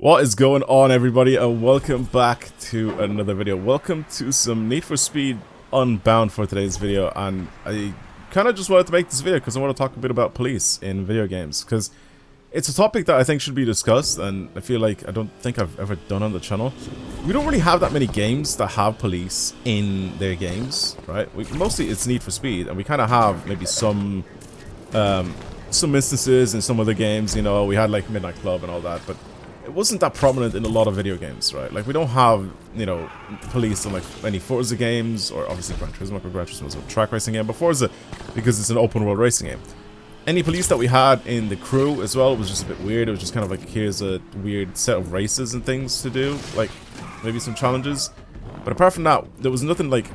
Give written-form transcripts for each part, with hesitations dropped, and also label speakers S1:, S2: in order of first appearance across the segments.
S1: What is going on, everybody, and welcome back to another video. Welcome to some Need for Speed Unbound for today's video. And I kind of just wanted to make this video because I want to talk a bit about police in video games, because it's a topic that I think should be discussed, and I feel like I don't think I've ever done on the channel. We don't really have that many games that have police in their games, right? Mostly it's Need for Speed, and we kind of have maybe some instances in some other games. You know, we had like Midnight Club and all that, but it wasn't that prominent in a lot of video games, right? Like, we don't have, you know, police in like any Forza games, or obviously Gran Turismo. Gran Turismo was a track racing game, but Forza, because it's an open world racing game. Any police that we had in the crew as well was just a bit weird. It was just kind of like, here's a weird set of races and things to do, like maybe some challenges. But apart from that, there was nothing like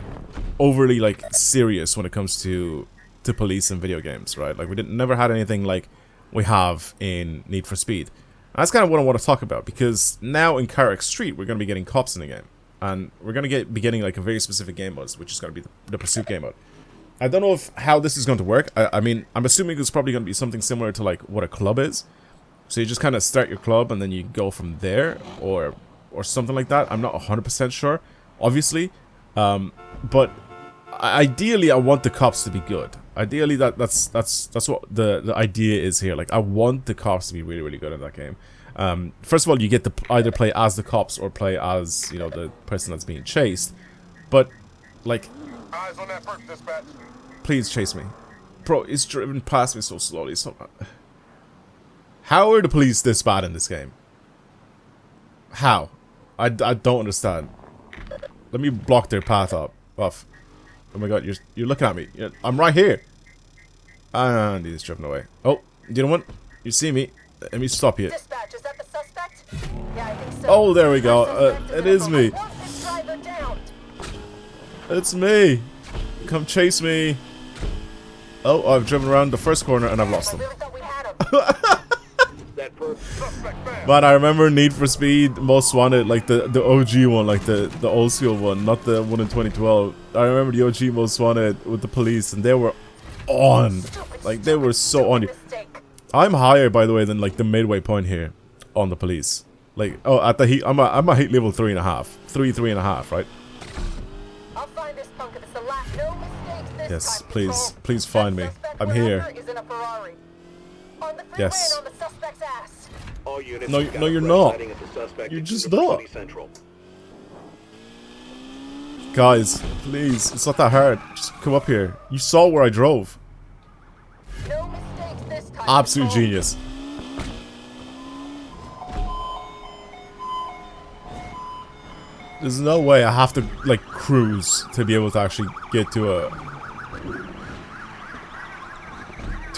S1: overly like serious when it comes to police in video games, right? Like, we never had anything like we have in Need for Speed. And that's kind of what I want to talk about, because now in CarX Street we're going to be getting cops in the game, and we're going to be getting like a very specific game mode, which is going to be the pursuit game mode. I don't know how this is going to work. I mean, I'm assuming it's probably going to be something similar to like what a club is. So you just kind of start your club and then you go from there, or something like that. I'm not 100% sure, obviously, but ideally I want the cops to be good. Ideally, that's what the idea is here. Like, I want the cops to be really, really good in that game. First of all, you get to either play as the cops or play as, you know, the person that's being chased. But like,
S2: eyes on that person, dispatch.
S1: Please chase me, bro. It's driven past me so slowly. So, how are the police this bad in this game? How? I don't understand. Let me block their path up. Off. Oh my god, you're looking at me. I'm right here. And he's driven away. Oh, you know what? You see me. Let me stop you.
S3: Dispatch, is that the suspect? Yeah, I think so.
S1: Oh, there we go. It is me. It's me. Come chase me. Oh, I've driven around the first corner and I've lost him. Man, I remember Need for Speed Most Wanted, like the OG one, like the old school one, not the one in 2012. I remember the OG Most Wanted with the police, and they were on. Like, they were so on you. I'm higher, by the way, than like the midway point here on the police. Like, oh, at the heat, I'm at heat level 3.5, 3.5, right?
S3: I'll find this punk if it's the last. No mistakes this
S1: Yes,
S3: time.
S1: please find me. I'm here. Yes. No, you're not. You're just not. Guys, please, it's not that hard. Just come up here. You saw where I drove.
S3: No mistakes this time.
S1: Absolute genius. There's no way I have to like cruise to be able to actually get to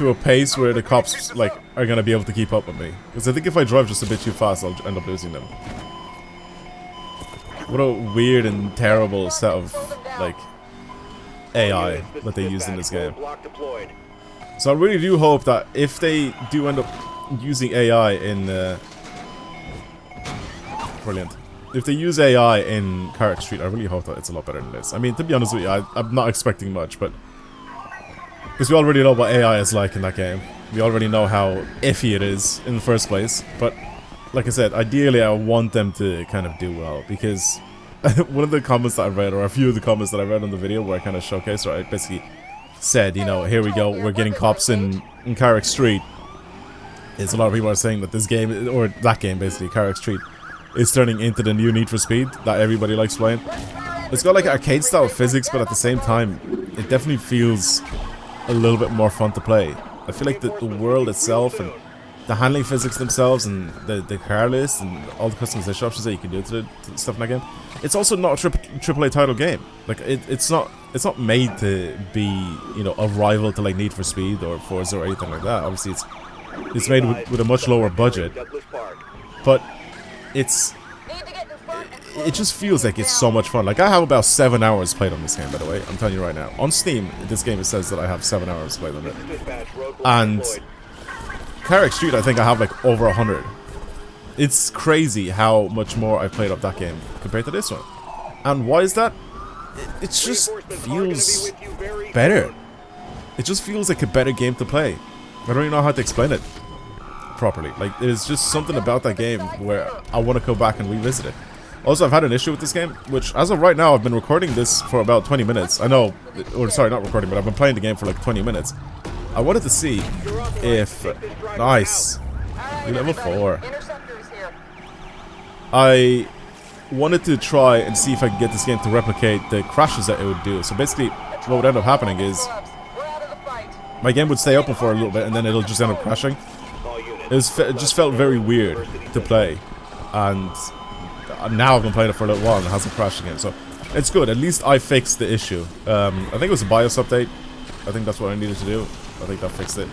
S1: a pace where the cops like are gonna be able to keep up with me. Because I think if I drive just a bit too fast, I'll end up losing them. What a weird and terrible set of like AI that they used in this game. So I really do hope that if they do end up using AI in brilliant. If they use AI in CarX Street, I really hope that it's a lot better than this. I mean, to be honest with you, I'm not expecting much, but because we already know what AI is like in that game. We already know how iffy it is in the first place. But, like I said, ideally I want them to kind of do well. Because one of the comments that I read, or a few of the comments that I read on the video where I kind of showcased, or I basically said, you know, here we go, we're getting cops in CarX Street. Is a lot of people are saying that this game, or that game basically, CarX Street, is turning into the new Need for Speed that everybody likes playing. It's got like arcade style physics, but at the same time, it definitely feels a little bit more fun to play. I feel like the world itself and the handling physics themselves and the car list and all the customization options that you can do to the stuff in that game. It's also not a AAA title game. Like, it's not made to be, you know, a rival to like Need for Speed or Forza or anything like that. Obviously it's made with a much lower budget, but it just feels like it's so much fun. Like, I have about 7 hours played on this game, by the way. I'm telling you right now. On Steam, this game, it says that I have 7 hours played on it. And CarX Street, I think I have like over 100. It's crazy how much more I've played of that game compared to this one. And why is that? It just feels better. It just feels like a better game to play. I don't even know how to explain it. properly. Like, there's just something about that game where I want to go back and revisit it. Also, I've had an issue with this game, which as of right now, I've been recording this for about 20 minutes. I know, or sorry, not recording, but I've been playing the game for like 20 minutes. I wanted to see if... Nice. You're level 4. I wanted to try and see if I could get this game to replicate the crashes that it would do. So basically, what would end up happening is my game would stay open for a little bit and then it'll just end up crashing. It just felt very weird to play. And now I've been playing it for a little while and it hasn't crashed again. So it's good. At least I fixed the issue. I think it was a BIOS update. I think that's what I needed to do. I think that fixed it.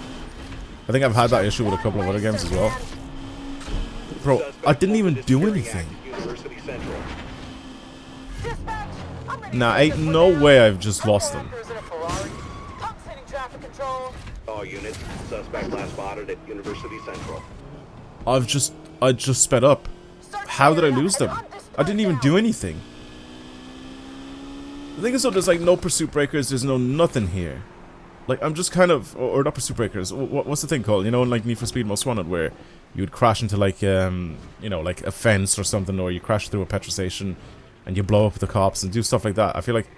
S1: I think I've had that issue with a couple of other games as well. Bro, I didn't even do anything. Nah, ain't no way I've just lost them.
S4: All units, suspect last spotted at University Central.
S1: I just sped up. How did I lose them? I didn't even do anything. The thing is though, there's like no pursuit breakers, there's no nothing here. Like, I'm just kind of, or not pursuit breakers, what's the thing called? You know, in like Need for Speed Most Wanted, where you would crash into like, you know, like a fence or something, or you crash through a petrol station and you blow up the cops and do stuff like that. I feel like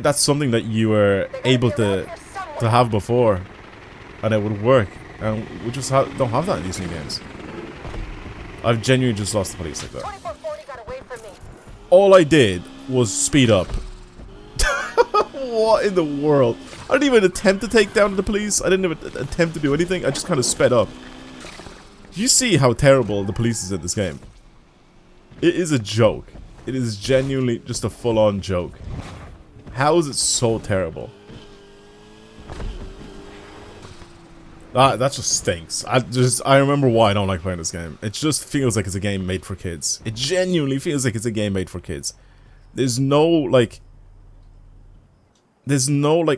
S1: that's something that you were able to have before, and it would work. And we just don't have that in these new games. I've genuinely just lost the police like that. All I did was speed up. What in the world? I didn't even attempt to take down the police. I didn't even attempt to do anything. I just kind of sped up. You see how terrible the police is in this game. It is a joke. It is genuinely just a full-on joke. How is it so terrible? That just stinks. I remember why I don't like playing this game. It just feels like it's a game made for kids. It genuinely feels like it's a game made for kids. There's no like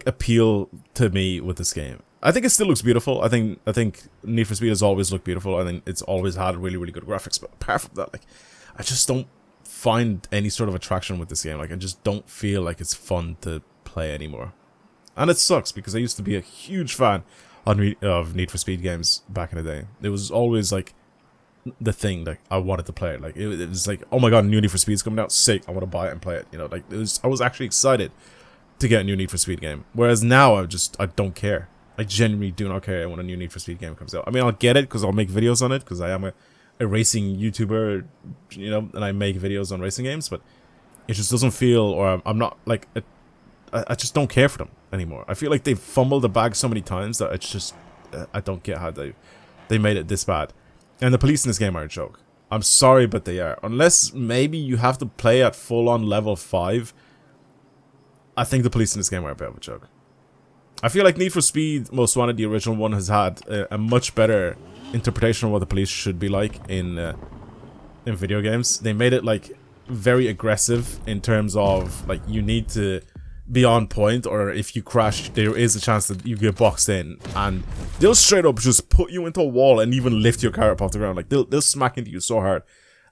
S1: appeal to me with this game. I think it still looks beautiful. I think Need for Speed has always looked beautiful. I think it's always had really, really good graphics. But apart from that, like, I just don't find any sort of attraction with this game. Like, I just don't feel like it's fun to play anymore. And it sucks because I used to be a huge fan of Need for Speed games back in the day. It was always like the thing that I wanted to play. Like, it was like, oh my god, new Need for Speed's coming out, sick, I want to buy it and play it. You know, like, I was actually excited to get a new Need for Speed game. Whereas now I don't care. I genuinely do not care when a new Need for Speed game comes out. I mean, I'll get it because I'll make videos on it because I am a racing YouTuber, you know, and I make videos on racing games, but it just doesn't feel, or I'm not like, I just don't care for them anymore. I feel like they've fumbled the bag so many times that it's just, I don't get how they made it this bad. And the police in this game are a joke. I'm sorry, but they are. Unless maybe you have to play at full-on level 5, I think the police in this game are a bit of a joke. I feel like Need for Speed Most Wanted, the original one, has had a much better interpretation of what the police should be like in video games. They made it like very aggressive in terms of like you need to be on point, or if you crash, there is a chance that you get boxed in, and they'll straight up just put you into a wall and even lift your car up off the ground. Like they'll smack into you so hard,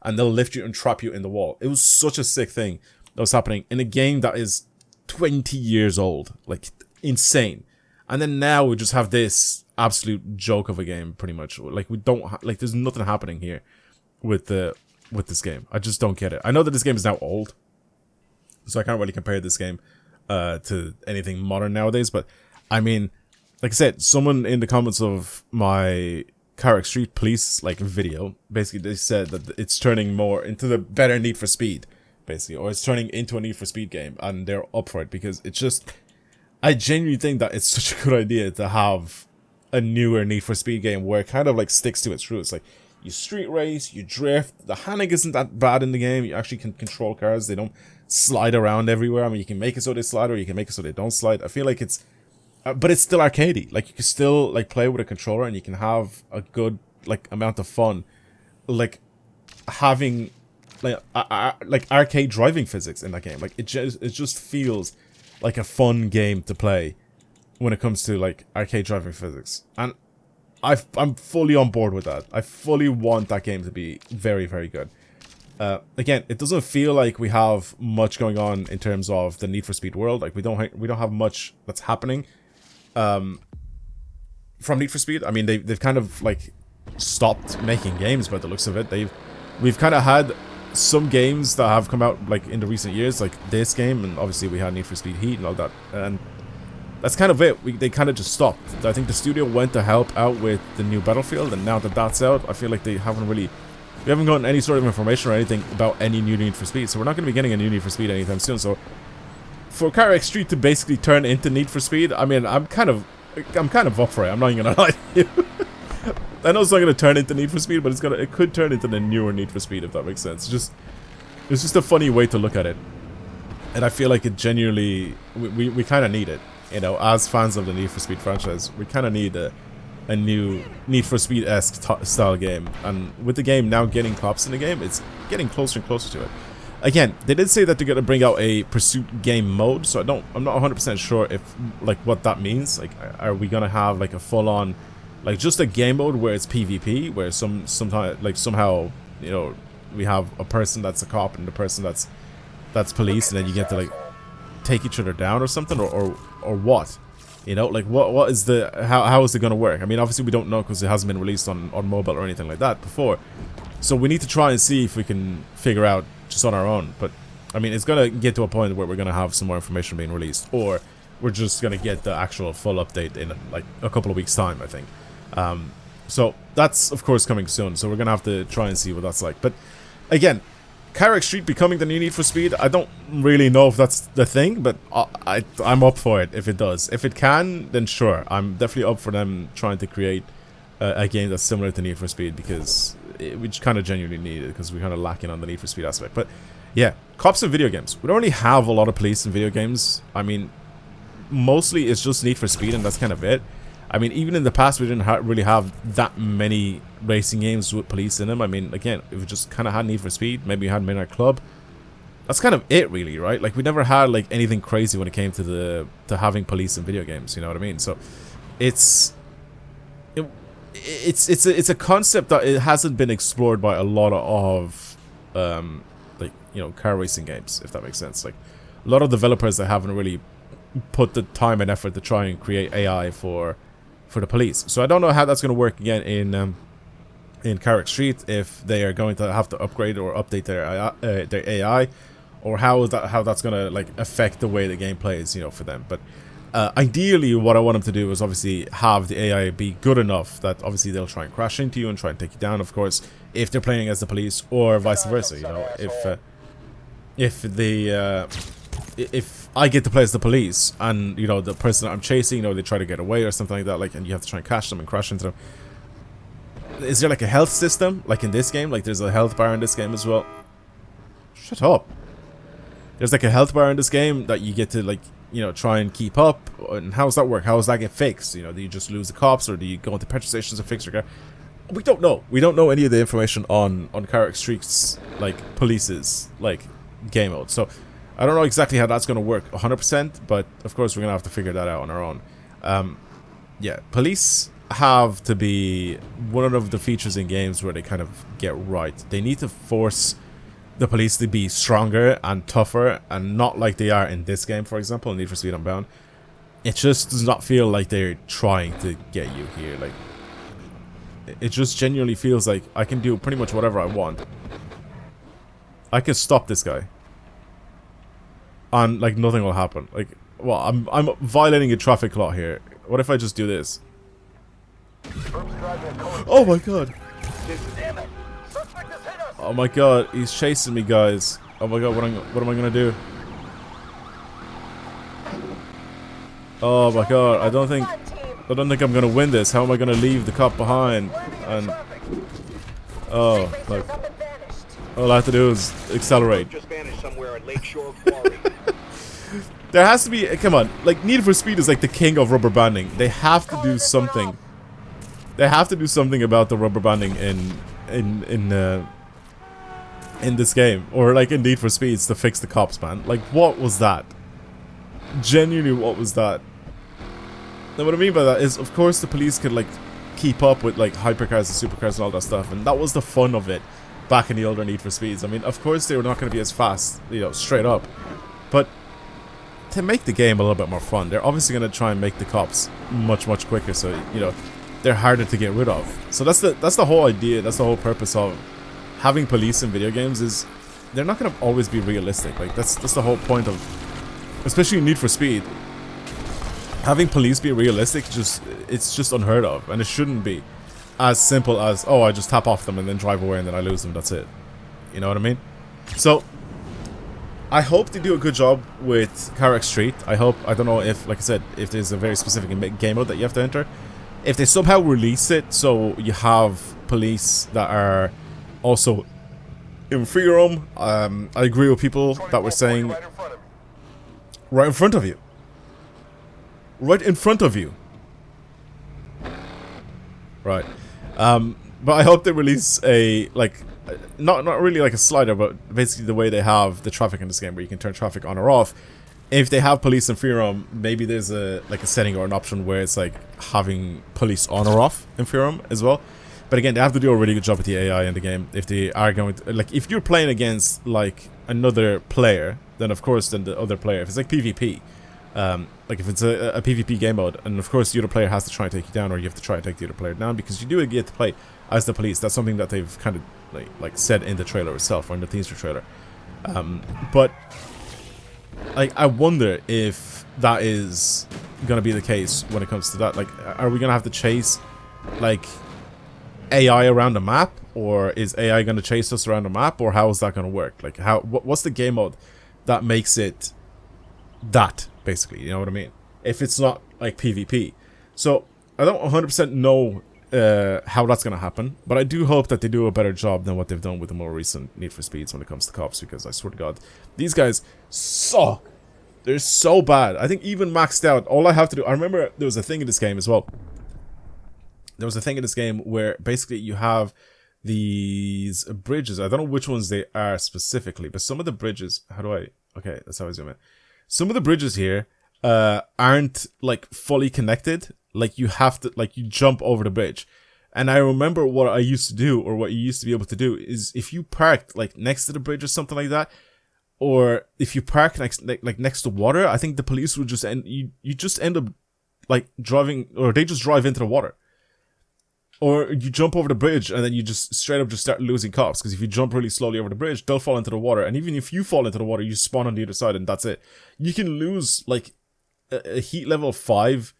S1: and they'll lift you and trap you in the wall. It was such a sick thing that was happening in a game that is 20 years old, like insane. And then now we just have this absolute joke of a game, pretty much. Like we don't like there's nothing happening here with this game. I just don't get it. I know that this game is now old, so I can't really compare this game to anything modern nowadays. But I mean, like I said, someone in the comments of my CarX Street police like video, basically they said that it's turning more into the better Need for Speed, basically, or it's turning into a Need for Speed game, and they're up for it because it's just, I genuinely think that it's such a good idea to have a newer Need for Speed game where it kind of like sticks to its roots. Like, you street race, you drift, the handling isn't that bad in the game, you actually can control cars, they don't slide around everywhere. I mean, you can make it so they slide, or you can make it so they don't slide. I feel like it's, but it's still arcadey. Like, you can still like play with a controller, and you can have a good like amount of fun, like having like arcade driving physics in that game. Like, it just feels like a fun game to play when it comes to like arcade driving physics, and I'm fully on board with that. I fully want that game to be very, very good. Again, it doesn't feel like we have much going on in terms of the Need for Speed world. Like, we don't have much that's happening. from Need for Speed. I mean, they've kind of like stopped making games by the looks of it. We've kind of had some games that have come out like in the recent years, like this game, and obviously we had Need for Speed Heat and all that, and that's kind of it. They kind of just stopped. I think the studio went to help out with the new Battlefield, and now that that's out, I feel like we haven't gotten any sort of information or anything about any new Need for Speed, so we're not going to be getting a new Need for Speed anytime soon. So for CarX Street to basically turn into Need for Speed, I mean, I'm kind of up for it. I'm not even gonna lie to you. I know it's not going to turn into Need for Speed, but it could turn into the newer Need for Speed, if that makes sense. It's just a funny way to look at it, and I feel like it genuinely we kind of need it. You know, as fans of the Need for Speed franchise, we kind of need a new Need for Speed-esque style game. And with the game now getting cops in the game, it's getting closer and closer to it. Again, they did say that they're gonna bring out a pursuit game mode, so I'm not 100% sure if like what that means. Like, are we gonna have like a full-on, like just a game mode where it's PvP, where somehow you know we have a person that's a cop and the person that's police, and then you get to like take each other down or something, or what? You know, like what is the how is it gonna work? I mean, obviously we don't know because it hasn't been released on mobile or anything like that before, so we need to try and see if we can figure out just on our own. But I mean, it's gonna get to a point where we're gonna have some more information being released, or we're just gonna get the actual full update in like a couple of weeks time, I think. So that's of course coming soon, so we're gonna have to try and see what that's like. But again, CarX Street becoming the new Need for Speed, I don't really know if that's the thing, but I'm up for it if it does. If it can, then sure, I'm definitely up for them trying to create a game that's similar to Need for Speed, because we just kind of genuinely need it, because we're kind of lacking on the Need for Speed aspect. But yeah, cops in video games. We don't really have a lot of police in video games. I mean, mostly it's just Need for Speed, and that's kind of it. I mean, even in the past, we didn't really have that many racing games with police in them. I mean, again, if we just kind of had Need for Speed, maybe we had Midnight Club. That's kind of it, really, right? Like, we never had like anything crazy when it came to having police in video games. You know what I mean? So, it's a concept that it hasn't been explored by a lot of like, you know, car racing games, if that makes sense. Like, a lot of developers that haven't really put the time and effort to try and create AI for the police. So I don't know how that's going to work again in CarX Street, if they are going to have to upgrade or update their AI, or how that's going to like affect the way the game plays, you know, for them. But ideally, what I want them to do is obviously have the AI be good enough that obviously they'll try and crash into you and try and take you down, of course, if they're playing as the police, or vice versa. You know, if I get to play as the police, and you know the person that I'm chasing, you know, they try to get away or something like that, like, and you have to try and catch them and crash into them. Is there like a health system like in this game? Like, there's a health bar in this game as well. Shut up. There's like a health bar in this game that you get to, like, you know, try and keep up. And how does that work? How does that get fixed? You know, do you just lose the cops, or do you go into petrol stations and fix your car? We don't know. We don't know any of the information on CarX Street's like police's like game mode. So I don't know exactly how that's going to work 100%, but of course we're going to have to figure that out on our own. Yeah, police have to be one of the features in games where they kind of get right. They need to force the police to be stronger and tougher, and not like they are in this game, for example, in Need for Speed Unbound. It just does not feel like they're trying to get you here. Like, it just genuinely feels like I can do pretty much whatever I want. I can stop this guy, and like nothing will happen. Like, well, I'm violating a traffic law here. What if I just do this? Oh my god! Oh my god, he's chasing me, guys. Oh my god, what am I gonna do? Oh my god, I don't think I'm gonna win this. How am I gonna leave the cop behind? And oh, like, all I have to do is accelerate. There has to be, come on, like, Need for Speed is like the king of rubber banding. They have to do something. They have to do something about the rubber banding in this game, or like in Need for Speeds, to fix the cops, man. Like, what was that? Genuinely, what was that? Now, what I mean by that is, of course, the police could like keep up with like hypercars and supercars and all that stuff, and that was the fun of it back in the older Need for Speeds. I mean, of course, they were not going to be as fast, you know, straight up, but to make the game a little bit more fun. They're obviously going to try and make the cops much quicker, so you know they're harder to get rid of. So that's the whole idea. That's the whole purpose of having police in video games. Is they're not going to always be realistic. Like that's the whole point of, especially Need for Speed. Having police be realistic, it's just unheard of, and it shouldn't be as simple as, oh, I just tap off them and then drive away and then I lose them. That's it. You know what I mean? So I hope they do a good job with CarX Street. I don't know if, like I said, if there's a very specific game mode that you have to enter. If they somehow release it so you have police that are also in free roam, I agree with people that were saying right in front of you. Right in front of you. Right. But I hope they release a, like, not really like a slider, but basically the way they have the traffic in this game where you can turn traffic on or off. If they have police in free roam, maybe there's a setting or an option where it's like having police on or off in free roam as well. But again, they have to do a really good job with the AI in the game. If they are going to, like, if you're playing against like another player, then of course then the other player, if it's like PvP, like if it's a PvP game mode, and of course the other player has to try and take you down, or you have to try and take the other player down, because you do get to play as the police. That's something that they've kind of like said in the trailer itself, or in the teaser trailer. But like, I wonder if that is gonna be the case when it comes to that. Like, are we gonna have to chase like AI around the map, or is AI gonna chase us around the map, or how is that gonna work? Like, what's the game mode that makes it that, basically, you know what I mean? If it's not like PvP. So I don't 100% know how that's gonna happen, but I do hope that they do a better job than what they've done with the more recent Need for Speeds when it comes to cops, because I swear to God, these guys suck. They're so bad. I think even maxed out, all I have to do, I remember there was a thing in this game as well. There was a thing in this game where basically you have these bridges. I don't know which ones they are specifically, but some of the bridges, okay, that's how I zoom in. Some of the bridges here aren't like fully connected. Like, you have to, like, you jump over the bridge. And I remember what I used to do, or what you used to be able to do, is if you parked like next to the bridge or something like that, or if you park next to water, I think the police would just you just end up like driving, or they just drive into the water. Or you jump over the bridge and then you just straight up just start losing cops, because if you jump really slowly over the bridge, they'll fall into the water, and even if you fall into the water, you spawn on the other side and that's it. You can lose like a heat level 5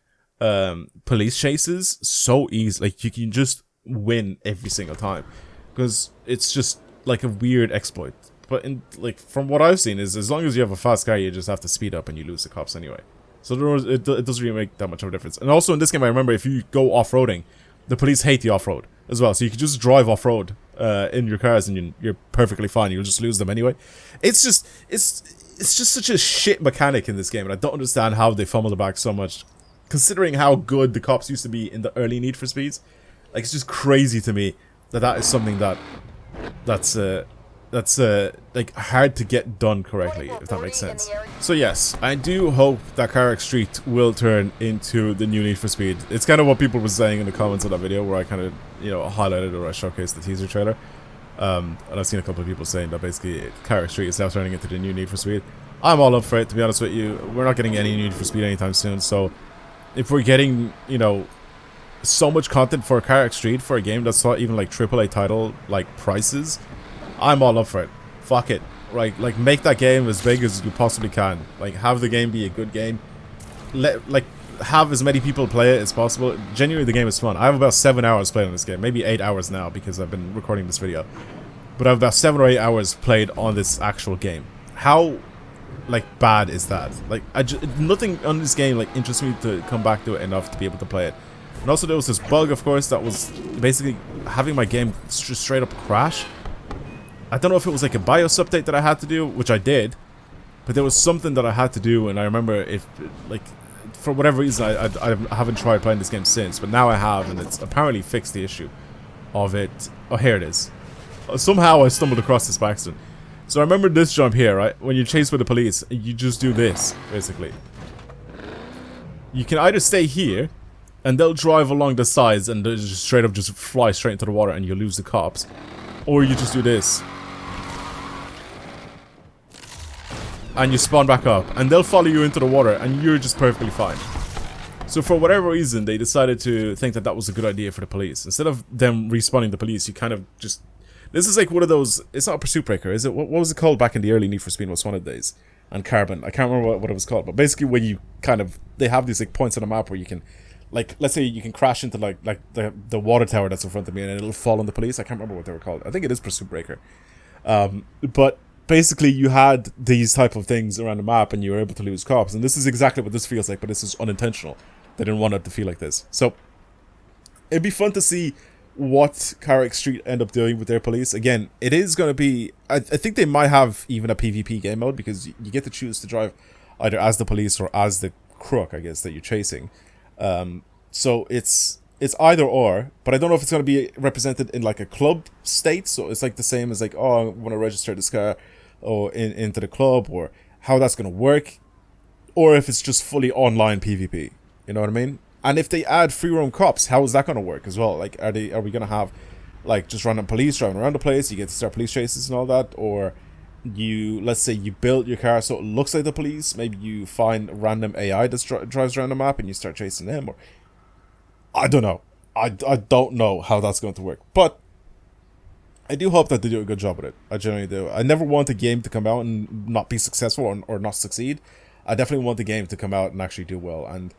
S1: police chases so easy. Like, you can just win every single time, because it's just like a weird exploit. But in, like, from what I've seen, is as long as you have a fast car, you just have to speed up and you lose the cops anyway. So it doesn't really make that much of a difference. And also in this game, I remember if you go off-roading, the police hate the off-road as well. So you can just drive off-road in your cars and you're perfectly fine. You'll just lose them anyway. It's just such a shit mechanic in this game, and I don't understand how they fumbled it back so much, considering how good the cops used to be in the early Need for Speeds. Like, it's just crazy to me that is something that's like hard to get done correctly, if that makes sense. So yes, I do hope that CarX Street will turn into the new Need for Speed. It's kind of what people were saying in the comments of that video, where I kind of, you know, highlighted or I showcased the teaser trailer. And I've seen a couple of people saying that basically CarX Street is now turning into the new Need for Speed. I'm all up for it, to be honest with you. We're not getting any Need for Speed anytime soon, so if we're getting, you know, so much content for CarX Street for a game that's not even like AAA title like prices, I'm all up for it. Fuck it. Right, like, make that game as big as you possibly can. Like, have the game be a good game. Have as many people play it as possible. Genuinely, the game is fun. I have about 7 hours played on this game. Maybe 8 hours now, because I've been recording this video. But I have about 7 or 8 hours played on this actual game. How, like, bad is that? Like, nothing on this game, like, interests me to come back to it enough to be able to play it. And also, there was this bug, of course, that was basically having my game straight up crash. I don't know if it was like a BIOS update that I had to do, which I did, but there was something that I had to do, and I remember if, like, for whatever reason, I haven't tried playing this game since, but now I have, and it's apparently fixed the issue of it. Oh, here it is. Somehow I stumbled across this by accident. So I remember this jump here, right? When you're chased by the police, you just do this, basically. You can either stay here, and they'll drive along the sides, and they'll just straight up just fly straight into the water, and you lose the cops. Or you just do this. and you spawn back up, and they'll follow you into the water, and you're just perfectly fine. So for whatever reason, they decided to think that that was a good idea for the police. Instead of them respawning the police, you kind of just... This is like one of those... It's not a pursuit breaker, is it? What was it called back in the early Need for Speed Most Wanted days? And Carbon. I can't remember what it was called, but basically when you kind of... They have these like points on the map where you can... Like, let's say you can crash into like the water tower that's in front of me, and it'll fall on the police. I can't remember what they were called. I think it is pursuit breaker. But basically you had these type of things around the map, and you were able to lose cops. And this is exactly what this feels like, but this is unintentional. They didn't want it to feel like this. So it'd be fun to see what CarX Street end up doing with their police. Again, it is going to be... I think they might have even a PvP game mode, because you get to choose to drive either as the police or as the crook, I guess, that you're chasing. So it's either or, but I don't know if it's going to be represented in like a club state. So it's like the same as like, oh, I want to register this car or into the club, or how that's going to work, or if it's just fully online PvP. You know what I mean? And if they add free roam cops, how is that going to work as well? Like, are we going to have like just random police driving around the place? You get to start police chases and all that, or let's say you build your car so it looks like the police. Maybe you find a random AI that drives around the map and you start chasing them, or I don't know. I don't know how that's going to work, but I do hope that they do a good job with it. I genuinely do. I never want a game to come out and not be successful or not succeed. I definitely want the game to come out and actually do well, and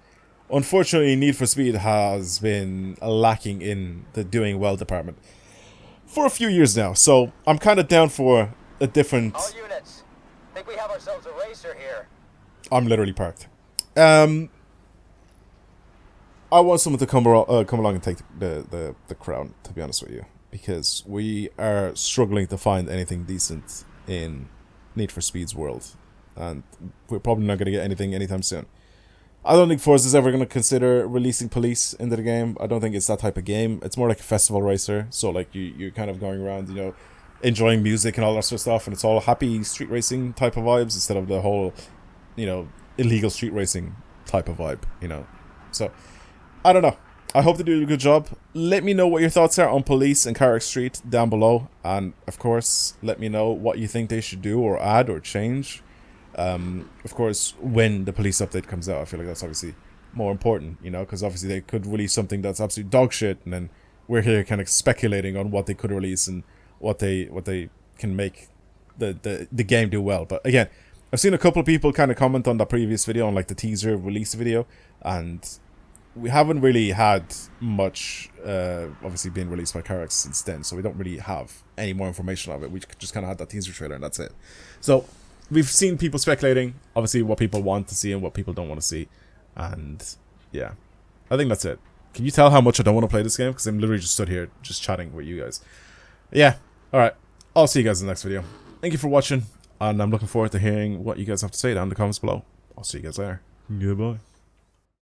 S1: unfortunately Need for Speed has been lacking in the doing well department for a few years now, so I'm kind of down for a different...
S2: All units. Think we have ourselves a racer here.
S1: I'm literally parked. I want someone to come along and take the crown, to be honest with you, because we are struggling to find anything decent in Need for Speed's world, and we're probably not going to get anything anytime soon. I don't think Forza is ever going to consider releasing police into the game. I don't think it's that type of game. It's more like a festival racer, so like you're kind of going around, you know, enjoying music and all that sort of stuff, and it's all happy street racing type of vibes instead of the whole, you know, illegal street racing type of vibe, you know. So I don't know. I hope they do a good job. Let me know what your thoughts are on police and CarX Street down below, and of course let me know what you think they should do or add or change. Of course, when the police update comes out, I feel like that's obviously more important, you know, because obviously they could release something that's absolute dog shit, and then we're here kind of speculating on what they could release and what they can make the game do well. But again, I've seen a couple of people kind of comment on the previous video, on like the teaser release video, and we haven't really had much obviously being released by CarX since then, so we don't really have any more information of it. We just kind of had that teaser trailer and that's it. So we've seen people speculating, obviously, what people want to see and what people don't want to see, and yeah, I think that's it. Can you tell how much I don't want to play this game? Because I'm literally just stood here just chatting with you guys. Yeah, alright, I'll see you guys in the next video. Thank you for watching, and I'm looking forward to hearing what you guys have to say down in the comments below. I'll see you guys there. Goodbye.